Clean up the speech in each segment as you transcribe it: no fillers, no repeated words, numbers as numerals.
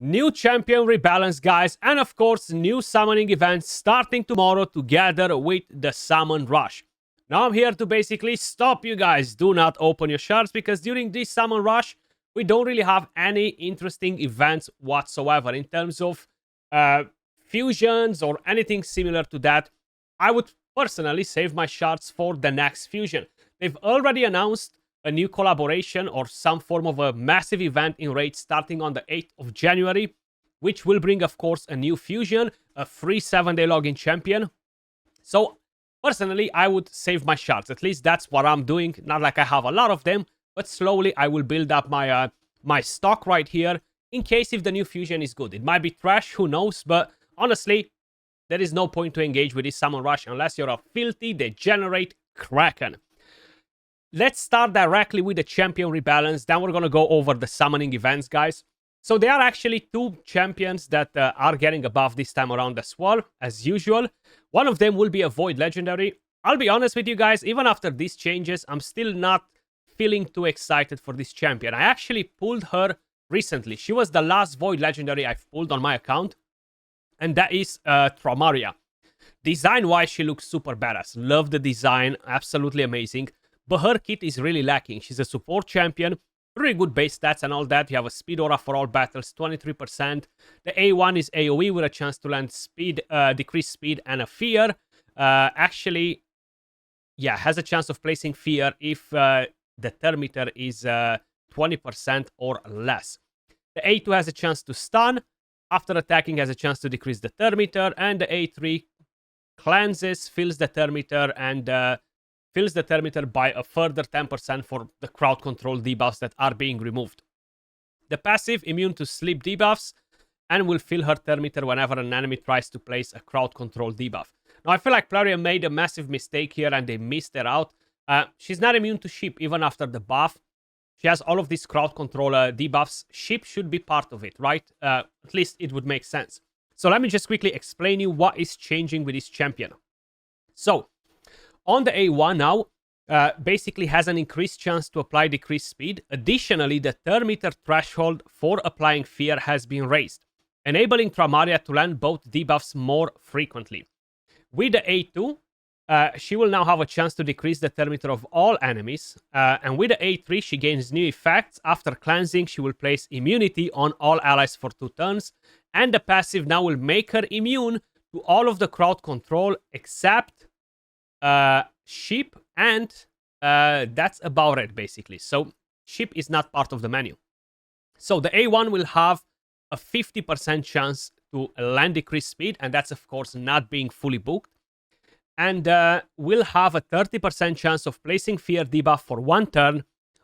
New champion rebalance, guys, and of course, new summoning events starting tomorrow together with the Summon Rush. Now I'm here to basically stop you guys. Do not open your shards because during this Summon Rush, we don't really have any interesting events whatsoever in terms of fusions or anything similar to that. I would personally save my shards for the next fusion. They've already announced a new collaboration or some form of a massive event in Raid starting on the 8th of January, which will bring, of course, a new fusion, a free 7-day login champion. So, personally, I would save my shards. At least that's what I'm doing. Not like I have a lot of them, but slowly I will build up my my stock right here in case if the new fusion is good. It might be trash, who knows, but honestly, there is no point to engage with this Summon Rush unless you're a filthy, degenerate Kraken. Let's start directly with the champion rebalance. Then we're going to go over the summoning events, guys. So there are actually two champions that are getting above this time around as well, as usual. One of them will be a Void Legendary. I'll be honest with you guys, even after these changes, I'm still not feeling too excited for this champion. I actually pulled her recently. She was the last Void Legendary I've pulled on my account. And that is Taria. Design-wise, she looks super badass. Love the design, absolutely amazing. But her kit is really lacking. She's a support champion, really good base stats and all that. You have a speed aura for all battles, 23%. The A1 is AoE with a chance to land speed, decreased speed and a fear. Actually, yeah, has a chance of placing fear if the turn meter is 20% or less. The A2 has a chance to stun. After attacking, has a chance to decrease the turn meter. And the A3 cleanses, fills the turn meter, and fills the turn meter by a further 10% for the crowd control debuffs that are being removed. The passive, immune to sleep debuffs, and will fill her turn meter whenever an enemy tries to place a crowd control debuff. Now, I feel like Taria made a massive mistake here and they missed her out. She's not immune to sheep even after the buff. She has all of these crowd control debuffs. Sheep should be part of it, right? At least it would make sense. So let me just quickly explain you what is changing with this champion. So, on the A1 now, basically has an increased chance to apply decreased speed. Additionally, the turn meter threshold for applying fear has been raised, enabling Taria to land both debuffs more frequently. With the A2, she will now have a chance to decrease the turn meter of all enemies. And with the A3, she gains new effects. After cleansing, she will place immunity on all allies for 2 turns. And the passive now will make her immune to all of the crowd control except sheep, and that's about it, basically. So sheep is not part of the menu. So the A1 will have a 50% chance to land decreased speed, and that's of course not being fully booked. And will have a 30% chance of placing fear debuff for 1 turn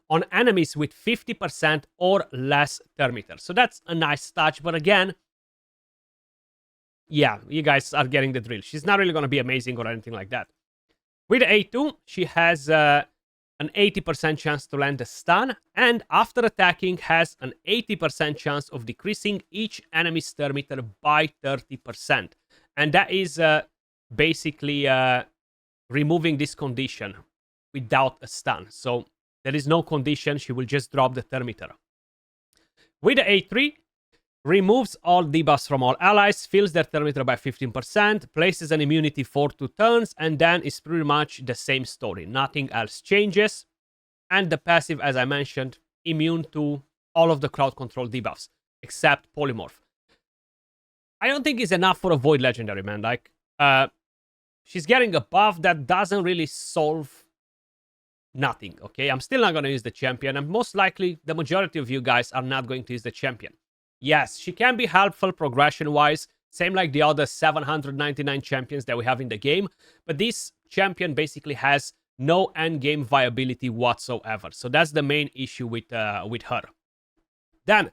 on enemies with 50% or less turn meter. So that's a nice touch, but again, yeah, you guys are getting the drill. She's not really going to be amazing or anything like that. With A2, she has an 80% chance to land a stun, and after attacking has an 80% chance of decreasing each enemy's turn meter by 30%. And that is basically removing this condition without a stun. So there is no condition, she will just drop the turn meter. With the A3, removes all debuffs from all allies, fills their turn meter by 15%, places an immunity for 2 turns, and then is pretty much the same story. Nothing else changes. And the passive, as I mentioned, immune to all of the crowd control debuffs, except Polymorph. I don't think it's enough for a Void Legendary, man. Like, she's getting a buff that doesn't really solve nothing, okay? I'm still not going to use the champion, and most likely the majority of you guys are not going to use the champion. Yes, she can be helpful progression-wise, same like the other 799 champions that we have in the game, but this champion basically has no endgame viability whatsoever. So that's the main issue with her. Then,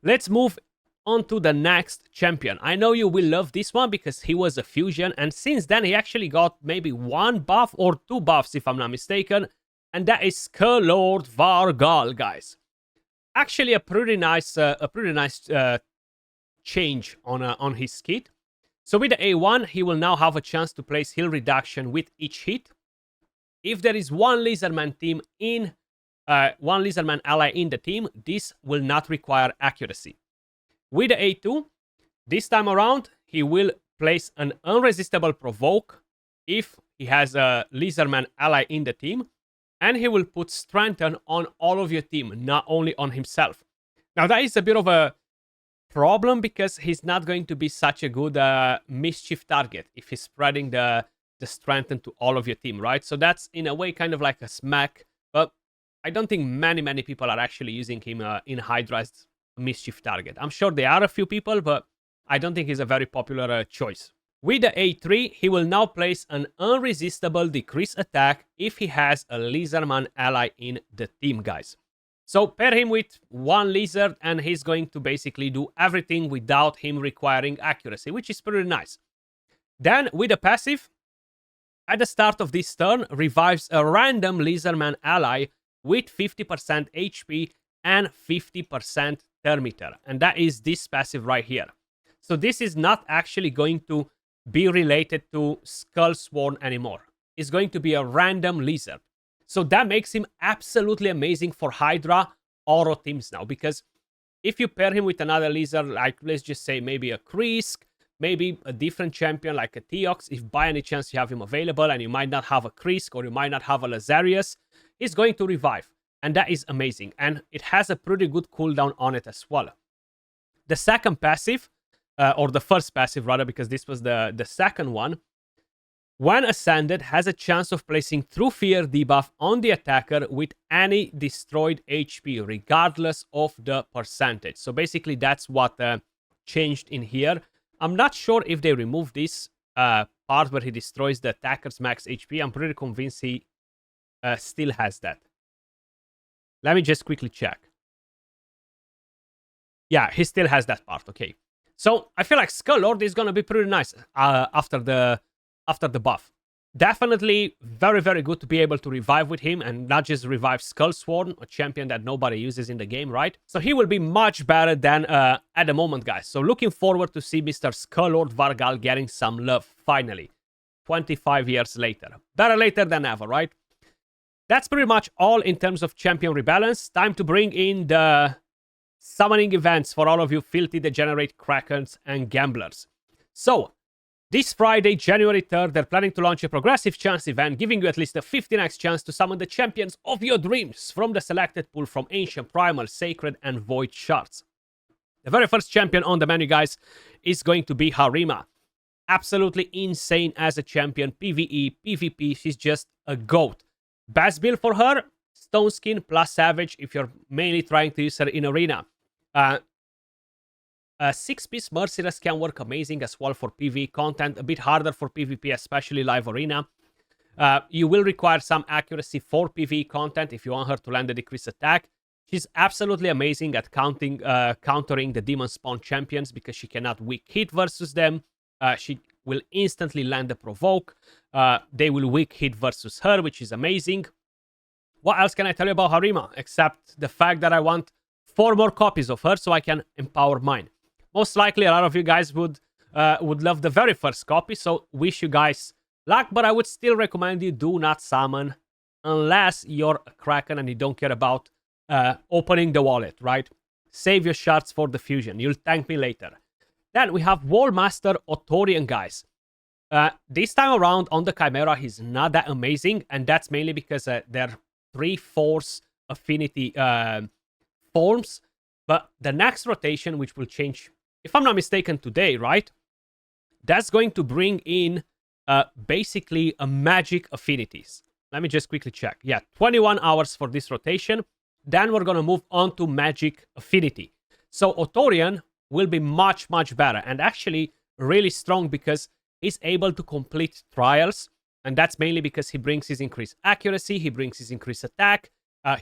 let's move on to the next champion. I know you will love this one because he was a fusion, and since then he actually got maybe 1 buff or 2 buffs if I'm not mistaken, and that is Lord Vargal, guys. Actually, a pretty nice change on his kit. So with the A1, he will now have a chance to place heal reduction with each hit. If there is one Lizardman team in one Lizardman ally in the team, this will not require accuracy. With the A2, this time around, he will place an unresistible provoke if he has a Lizardman ally in the team, and he will put Strengthen on all of your team, not only on himself. Now, that is a bit of a problem because he's not going to be such a good mischief target if he's spreading the Strengthen to all of your team, right? So that's, in a way, kind of like a smack, but I don't think many people are actually using him in Hydra as a mischief target. I'm sure there are a few people, but I don't think he's a very popular choice. With the A3, he will now place an unresistible decrease attack if he has a Lizardman ally in the team, guys. So pair him with one lizard and he's going to basically do everything without him requiring accuracy, which is pretty nice. Then with the passive, at the start of this turn, revives a random Lizardman ally with 50% HP and 50% turn meter. And that is this passive right here. So this is not actually going to be related to Skullsworn anymore. It's going to be a random lizard. So that makes him absolutely amazing for Hydra Oro teams now. Because if you pair him with another lizard, like let's just say maybe a Krisk, maybe a different champion like a Theox, if by any chance you have him available and you might not have a Krisk or you might not have a Lazarius, he's going to revive. And that is amazing. And it has a pretty good cooldown on it as well. The second passive, or the first passive rather, because this was the second one, when ascended, has a chance of placing True Fear debuff on the attacker with any destroyed HP, regardless of the percentage. So basically, that's what changed in here. I'm not sure if they removed this part where he destroys the attacker's max HP. I'm pretty convinced he still has that. Let me just quickly check. Yeah, he still has that part. Okay. So I feel like Skull Lord is gonna be pretty nice after the buff. Definitely very good to be able to revive with him and not just revive Skullsworn, a champion that nobody uses in the game, right? So he will be much better than at the moment, guys. So looking forward to see Mr. Skull Lord Vargal getting some love finally. 25 years later. Better later than ever, right? That's pretty much all in terms of champion rebalance. Time to bring in the summoning events for all of you filthy degenerate krakens and gamblers. So, this Friday, January 3rd, they're planning to launch a progressive chance event, giving you at least a 15x chance to summon the champions of your dreams from the selected pool from Ancient, Primal, Sacred, and Void Shards. The very first champion on the menu, guys, is going to be Harima. Absolutely insane as a champion, PvE, PvP, she's just a goat. Best build for her, Stone Skin plus Savage if you're mainly trying to use her in Arena. A 6-piece Merciless can work amazing as well for PvE content, a bit harder for PvP, especially live Arena. You will require some accuracy for PvE content if you want her to land a decreased attack. She's absolutely amazing at countering the Demon Spawn champions because she cannot weak hit versus them. She will instantly land a provoke. They will weak hit versus her, which is amazing. What else can I tell you about Harima? Except the fact that I want 4 more copies of her so I can empower mine. Most likely a lot of you guys would love the very first copy, so wish you guys luck, but I would still recommend you do not summon unless you're a Kraken and you don't care about opening the wallet, right? Save your shards for the fusion. You'll thank me later. Then we have Wallmaster Aoran, guys. This time around on the Chimera, he's not that amazing, and that's mainly because they're 3 Force affinity forms. But the next rotation, which will change, if I'm not mistaken, today, right? That's going to bring in basically a magic affinities. Let me just quickly check. Yeah, 21 hours for this rotation. Then we're going to move on to magic affinity. So Aoran will be much better and actually really strong because he's able to complete trials. And that's mainly because he brings his increased accuracy, he brings his increased attack,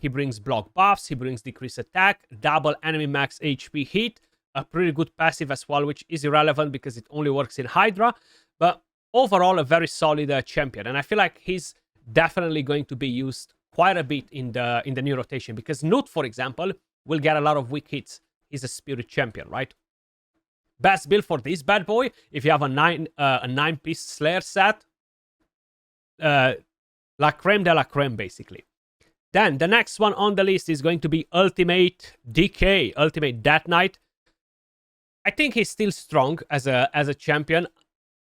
he brings block buffs, he brings decreased attack, double enemy max HP hit, a pretty good passive as well, which is irrelevant because it only works in Hydra. But overall, a very solid champion. And I feel like he's definitely going to be used quite a bit in the new rotation because Nut, for example, will get a lot of weak hits. He's a spirit champion, right? Best build for this bad boy, if you have a 9-piece Slayer set, la creme de la creme, basically. Then the next one on the list is going to be Ultimate Decay, Ultimate Death Knight. I think he's still strong as a champion.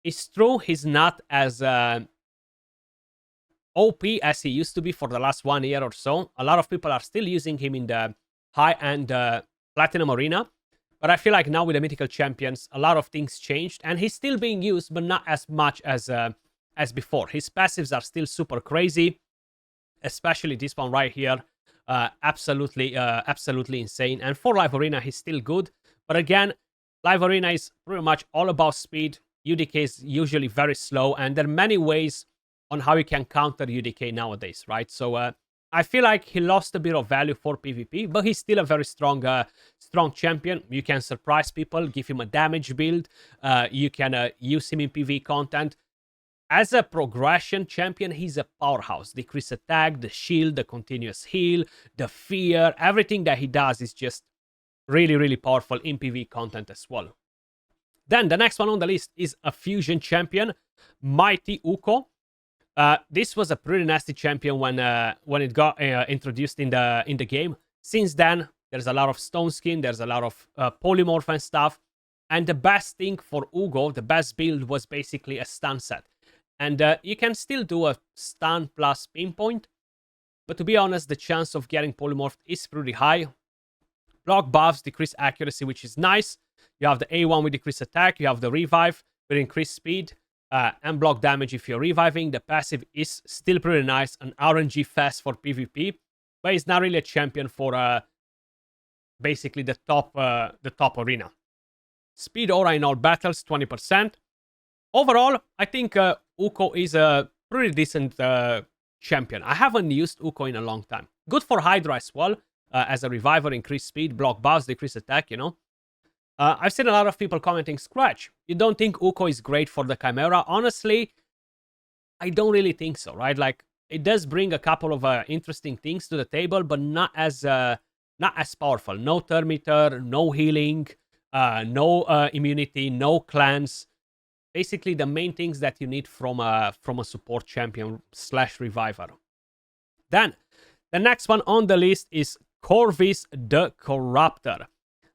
It's true he's not as OP as he used to be for the last 1 year or so. A lot of people are still using him in the high-end Platinum Arena. But I feel like now with the Mythical Champions, a lot of things changed. And he's still being used, but not as much as before. His passives are still super crazy. Especially this one right here. Absolutely insane. And for Live Arena, he's still good. But again, Live Arena is pretty much all about speed. UDK is usually very slow. And there are many ways on how you can counter UDK nowadays, right? So I feel like he lost a bit of value for PvP, but he's still a very strong champion. You can surprise people, give him a damage build. You can use him in PvE content. As a progression champion, he's a powerhouse. Decrease attack, the shield, the continuous heal, the fear, everything that he does is just really, really powerful in PvE content as well. Then the next one on the list is a fusion champion, Mighty Uko. This was a pretty nasty champion when it got introduced in the game. Since then, there's a lot of stone skin, there's a lot of polymorph and stuff. And the best thing for Ugo, the best build, was basically a stun set. And you can still do a stun plus pinpoint. But to be honest, the chance of getting polymorphed is pretty high. Block buffs decrease accuracy, which is nice. You have the A1 with decreased attack. You have the revive with increased speed. And block damage if you're reviving. The passive is still pretty nice. An RNG fast for PvP. But it's not really a champion for basically the top arena. Speed aura in all battles, 20%. Overall, I think Uko is a pretty decent champion. I haven't used Uko in a long time. Good for Hydra as well. As a reviver, increase speed, block buffs, decrease attack, you know. I've seen a lot of people commenting, Skratch, you don't think Uko is great for the Chimera? Honestly, I don't really think so, right? Like, it does bring a couple of interesting things to the table, but not as powerful. No Thermitor, no healing, no immunity, no cleanse. Basically, the main things that you need from a support champion / reviver. Then, the next one on the list is Corvus the Corruptor.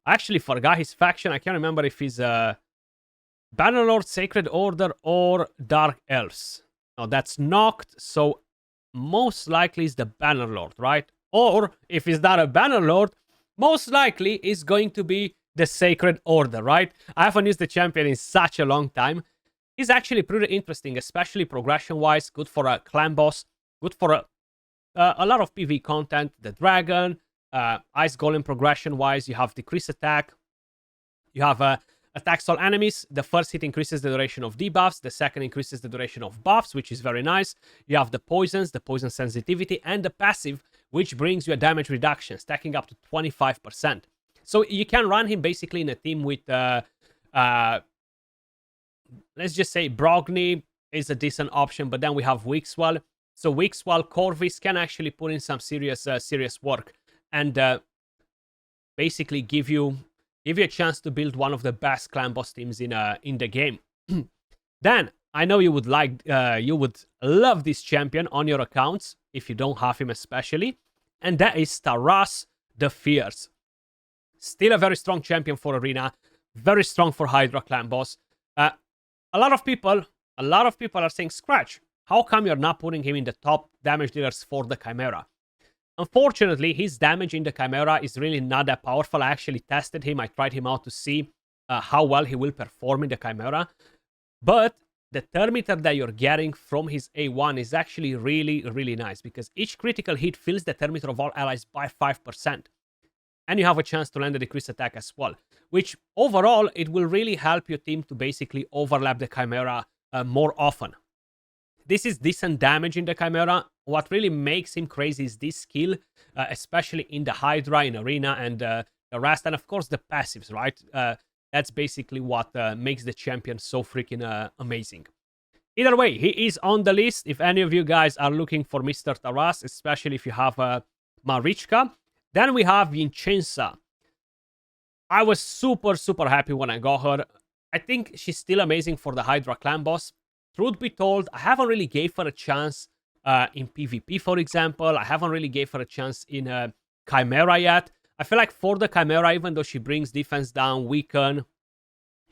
I actually forgot his faction. I can't remember if he's Bannerlord, Sacred Order, or Dark Elves. No, that's Noct, so most likely is the Bannerlord, right? Or, if he's not a Bannerlord, most likely is going to be the Sacred Order, right? I haven't used the champion in such a long time. He's actually pretty interesting, especially progression-wise. Good for a clan boss. Good for a lot of PvE content. The Dragon, Ice Golem progression-wise. You have decreased attack. You have attacks all enemies. The first hit increases the duration of debuffs. The second increases the duration of buffs, which is very nice. You have the poisons, the poison sensitivity, and the passive, which brings you a damage reduction, stacking up to 25%. So you can run him basically in a team with, let's just say Brogni is a decent option, but then we have Wixwell. So Wixwell, Corvus can actually put in some serious work and basically give you a chance to build one of the best clan boss teams in the game. Then I know you would love this champion on your accounts if you don't have him especially, and that is Taras the Fierce. Still a very strong champion for Arena, very strong for Hydra clan boss. A lot of people are saying, Skratch, how come you're not putting him in the top damage dealers for the Chimera? Unfortunately, his damage in the Chimera is really not that powerful. I actually tested him. I tried him out to see how well he will perform in the Chimera. But the Thermitor that you're getting from his A1 is actually really, really nice because each critical hit fills the Thermitor of all allies by 5%. And you have a chance to land a decreased attack as well, which overall, it will really help your team to basically overlap the Chimera more often. This is decent damage in the Chimera. What really makes him crazy is this skill, especially in the Hydra, in Arena, and the rest, and of course the passives, right? That's basically what makes the champion so freaking amazing. Either way, he is on the list. If any of you guys are looking for Mr. Taras, especially if you have Marichka, then we have Vincenza. I was super, super happy when I got her. I think she's still amazing for the Hydra clan boss. Truth be told, I haven't really gave her a chance in PvP, for example. I haven't really gave her a chance in Chimera yet. I feel like for the Chimera, even though she brings defense down, weaken,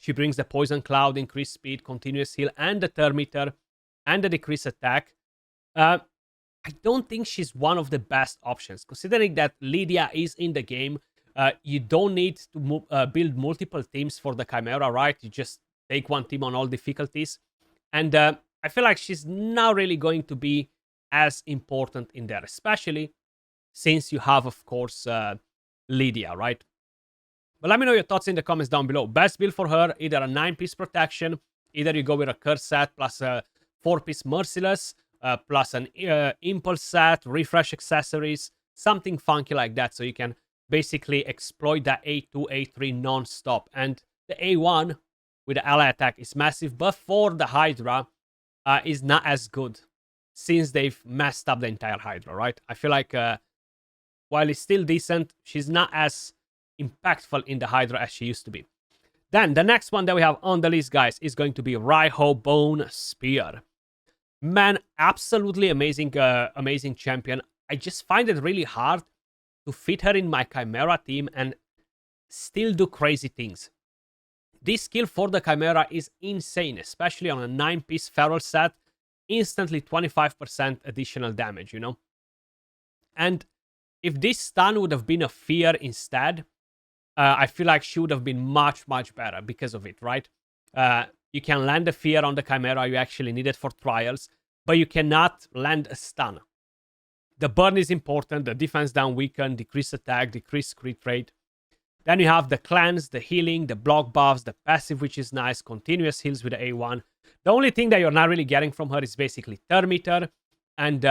She brings the Poison Cloud, increased speed, continuous heal, and the turn meter, and the decreased attack. I don't think she's one of the best options, considering that Liah is in the game. You don't need to build multiple teams for the Chimera, right? You just take one team on all difficulties. And I feel like she's not really going to be as important in there, especially since you have, of course, Liah, right? But let me know your thoughts in the comments down below. Best build for her, either a 9-piece protection, either you go with a curse set plus a 4-piece merciless, plus an impulse set, refresh accessories, something funky like that, so you can basically exploit that A2, A3 non-stop. And the A1 with the ally attack is massive, but for the Hydra is not as good since they've messed up the entire Hydra, right? I feel like while it's still decent, she's not as impactful in the Hydra as she used to be. Then the next one that we have on the list, guys, is going to be Raiho Bone Spear. Man, absolutely amazing, amazing champion. I just find it really hard to fit her in my Chimera team and still do crazy things. This skill for the Chimera is insane, especially on a 9-piece feral set. Instantly 25% additional damage, you know? And if this stun would have been a fear instead, I feel like she would have been much, much better because of it, right? You can land a fear on the Chimera, you actually need it for trials, but you cannot land a stun. The burn is important, the defense down weaken, decrease attack, decrease crit rate. Then you have the cleanse, the healing, the block buffs, the passive, which is nice, continuous heals with the A1. The only thing that you're not really getting from her is basically turn meter and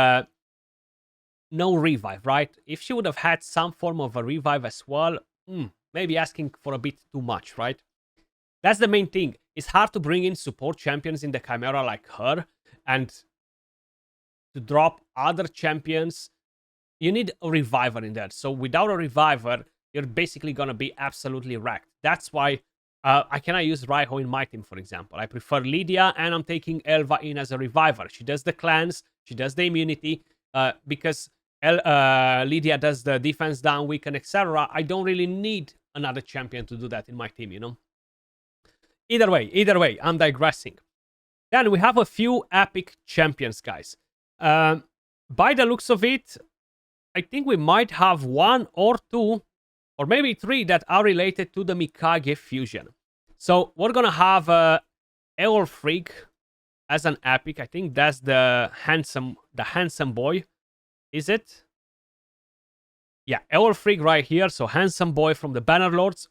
no revive, right? If she would have had some form of a revive as well, maybe asking for a bit too much, right? That's the main thing. It's hard to bring in support champions in the Chimera like her, and to drop other champions, you need a reviver in there. So without a reviver, you're basically going to be absolutely wrecked. That's why I cannot use Raiho in my team, for example. I prefer Liah, and I'm taking Elva in as a reviver. She does the cleanse, she does the immunity, because Liah does the defense down, weaken, etc. I don't really need another champion to do that in my team, you know? Either way, I'm digressing. Then we have a few epic champions, guys. By the looks of it, I think we might have 1 or 2, or maybe 3 that are related to the Mikage fusion. So we're gonna have Lfreak as an epic. I think that's the handsome boy. Is it? Yeah, Lfreak right here. So handsome boy from the Bannerlords.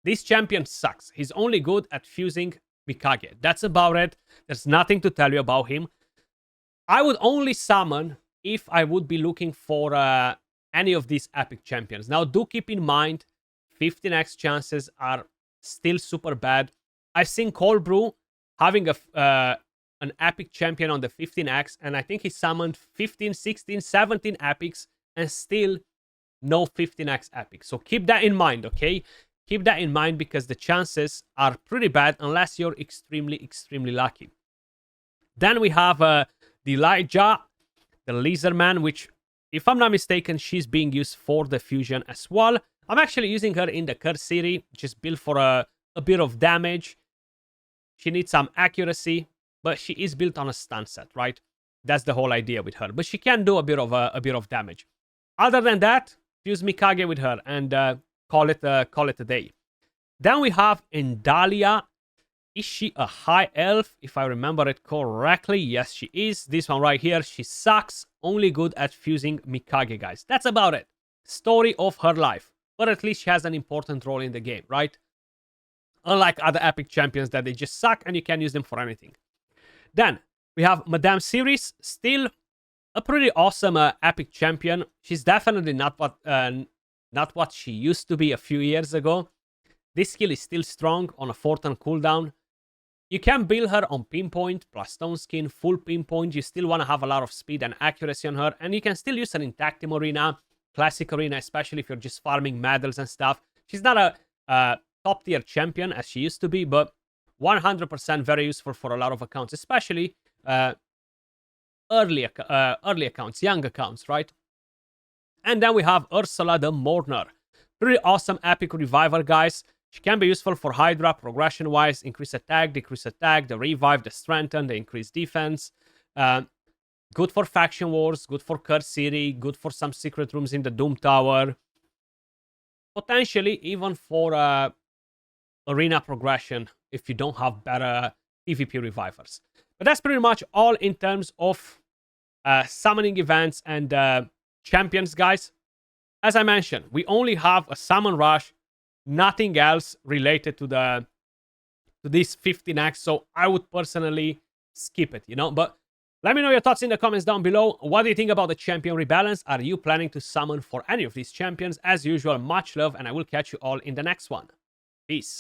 This champion sucks. He's only good at fusing Mikage. That's about it. There's nothing to tell you about him. I would only summon if I would be looking for any of these epic champions. Now, do keep in mind, 15x chances are still super bad. I've seen Cold Brew having an epic champion on the 15x, and I think he summoned 15, 16, 17 epics, and still no 15x epic. So keep that in mind, okay? Keep that in mind, because the chances are pretty bad unless you're extremely, extremely lucky. Then we have the Liah, the Lizard Man, which, if I'm not mistaken, she's being used for the fusion as well. I'm actually using her in the Curse City, which is built for a bit of damage. She needs some accuracy, but she is built on a stun set, right? That's the whole idea with her. But she can do a bit of damage. Other than that, fuse Mikage with her and call it a day. Then we have Indalia. Is she a high elf? If I remember it correctly, yes, she is. This one right here, she sucks. Only good at fusing Mikage, guys. That's about it. Story of her life. But at least she has an important role in the game, right? Unlike other epic champions that they just suck and you can't use them for anything. Then we have Madame Series, still a pretty awesome epic champion. She's definitely not what she used to be a few years ago. This skill is still strong on a 4-turn cooldown. You can build her on pinpoint, plus stone skin, full pinpoint. You still want to have a lot of speed and accuracy on her. And you can still use her in tag team arena, classic arena, especially if you're just farming medals and stuff. She's not a top tier champion as she used to be, but 100% very useful for a lot of accounts, especially early accounts, young accounts, right? And then we have Ursula the Mourner. Pretty awesome epic reviver, guys. She can be useful for Hydra progression-wise, increase attack, decrease attack, the revive, the strengthen, the increase defense. Good for faction wars, good for Curse City, good for some secret rooms in the Doom Tower. Potentially even for arena progression if you don't have better PvP revivers. But that's pretty much all in terms of summoning events and champions, guys. As I mentioned, we only have a summon rush, nothing else related to this 15x, so I would personally skip it, you know. But let me know your thoughts in the comments down below. What do you think about the champion rebalance? Are you planning to summon for any of these champions? As usual, much love, and I will catch you all in the next one. Peace.